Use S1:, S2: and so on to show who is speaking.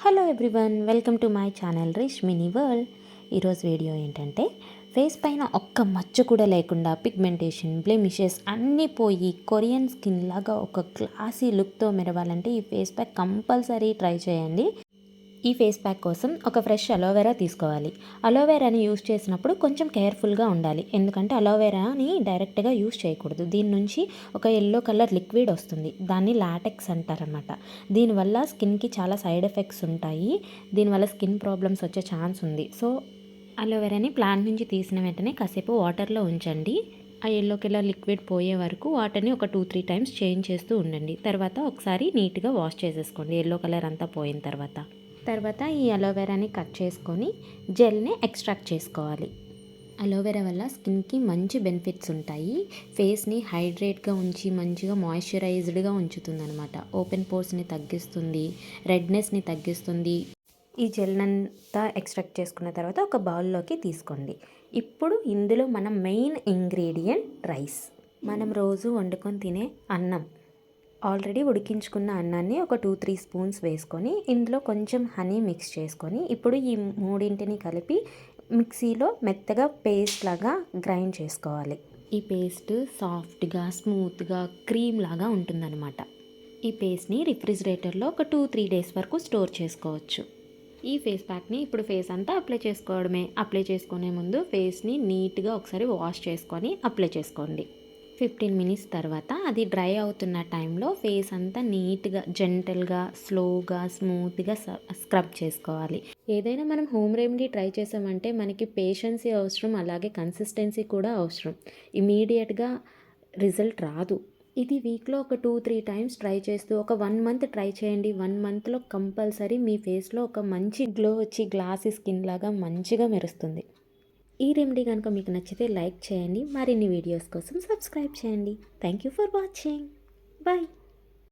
S1: Hello everyone, welcome to my channel Rish Mini World. ఈరోజు video ఏంటంటే, face పైన ఒక్క మచ్చ కూడా లేకుండా పిగ్మెంటేషన్, బ్లెమిషెస్ అన్నీ పోయి కొరియన్ స్కిన్ లాగా ఒక క్లాసీ లుక్తో మెరవాలంటే ఈ ఫేస్ ప్యాక్ కంపల్సరీ ట్రై చేయండి. ఈ ఫేస్ ప్యాక్ కోసం ఒక ఫ్రెష్ అలోవెరా తీసుకోవాలి. అలోవెరాని యూస్ చేసినప్పుడు కొంచెం కేర్ఫుల్గా ఉండాలి, ఎందుకంటే అలోవెరాని డైరెక్ట్గా యూస్ చేయకూడదు. దీని నుంచి ఒక ఎల్లో కలర్ లిక్విడ్ వస్తుంది, దాన్ని లాటెక్స్ అంటారనమాట. దీనివల్ల స్కిన్కి చాలా సైడ్ ఎఫెక్ట్స్ ఉంటాయి, దీనివల్ల స్కిన్ ప్రాబ్లమ్స్ వచ్చే ఛాన్స్ ఉంది. సో అలోవెరాని ప్లాంట్ నుంచి తీసిన వెంటనే కాసేపు వాటర్లో ఉంచండి. ఆ ఎల్లో కలర్ లిక్విడ్ పోయే వరకు వాటర్ని ఒక 2-3 టైమ్స్ చేంజ్ చేస్తూ ఉండండి. తర్వాత ఒకసారి నీట్గా వాష్ చేసేసుకోండి ఎల్లో కలర్ అంతా పోయిన తర్వాత ఈ అలోవెరాని కట్ చేసుకొని జెల్ని ఎక్స్ట్రాక్ట్ చేసుకోవాలి. అలోవెరా వల్ల స్కిన్కి మంచి బెనిఫిట్స్ ఉంటాయి. ఫేస్ని హైడ్రేట్గా ఉంచి మంచిగా మాయిశ్చరైజ్డ్గా ఉంచుతుందన్నమాట. ఓపెన్ పోర్స్ని తగ్గిస్తుంది, రెడ్నెస్ని తగ్గిస్తుంది. ఈ జెల్నంతా ఎక్స్ట్రాక్ట్ చేసుకున్న తర్వాత ఒక బౌల్లోకి తీసుకోండి. ఇప్పుడు ఇందులో మనం మెయిన్ ఇంగ్రీడియంట్ రైస్, మనం రోజు వండుకొని తినే అన్నం. ఆల్రెడీ ఉడికించుకున్న అన్నాన్ని ఒక 2-3 స్పూన్స్ వేసుకొని ఇందులో కొంచెం హనీ మిక్స్ చేసుకొని ఇప్పుడు ఈ మూడింటిని కలిపి మిక్సీలో మెత్తగా పేస్ట్ లాగా గ్రైండ్ చేసుకోవాలి. ఈ పేస్ట్ సాఫ్ట్గా, స్మూత్గా, క్రీమ్ లాగా ఉంటుందన్నమాట. ఈ పేస్ట్ని రిఫ్రిజిరేటర్లో ఒక 2-3 డేస్ వరకు స్టోర్ చేసుకోవచ్చు. ఈ ఫేస్ ప్యాక్ని ఇప్పుడు ఫేస్ అంతా అప్లై చేసుకోవడమే. అప్లై చేసుకునే ముందు ఫేస్ని నీట్గా ఒకసారి వాష్ చేసుకొని అప్లై చేసుకోండి. 15 మినిట్స్ తర్వాత అది డ్రై అవుతున్న టైంలో ఫేస్ అంతా నీట్గా, జెంటల్గా, స్లోగా, స్మూత్గా స్క్రబ్ చేసుకోవాలి. ఏదైనా మనం హోమ్ రెమెడీ ట్రై చేసామంటే మనకి పేషెన్సీ అవసరం, అలాగే కన్సిస్టెన్సీ కూడా అవసరం. ఇమీడియట్గా రిజల్ట్ రాదు. ఇది వీక్లో ఒక 2-3 టైమ్స్ ట్రై చేస్తూ ఒక 1 మంత్ ట్రై చేయండి. 1 మంత్లో కంపల్సరీ మీ ఫేస్లో ఒక మంచి గ్లో వచ్చి గ్లాసీ స్కిన్ లాగా మంచిగా మెరుస్తుంది. ఈ రెమెడీ కనుక మీకు నచ్చితే లైక్ చేయండి, మరిన్ని వీడియోస్ కోసం సబ్స్క్రైబ్ చేయండి. Thank you for watching. Bye.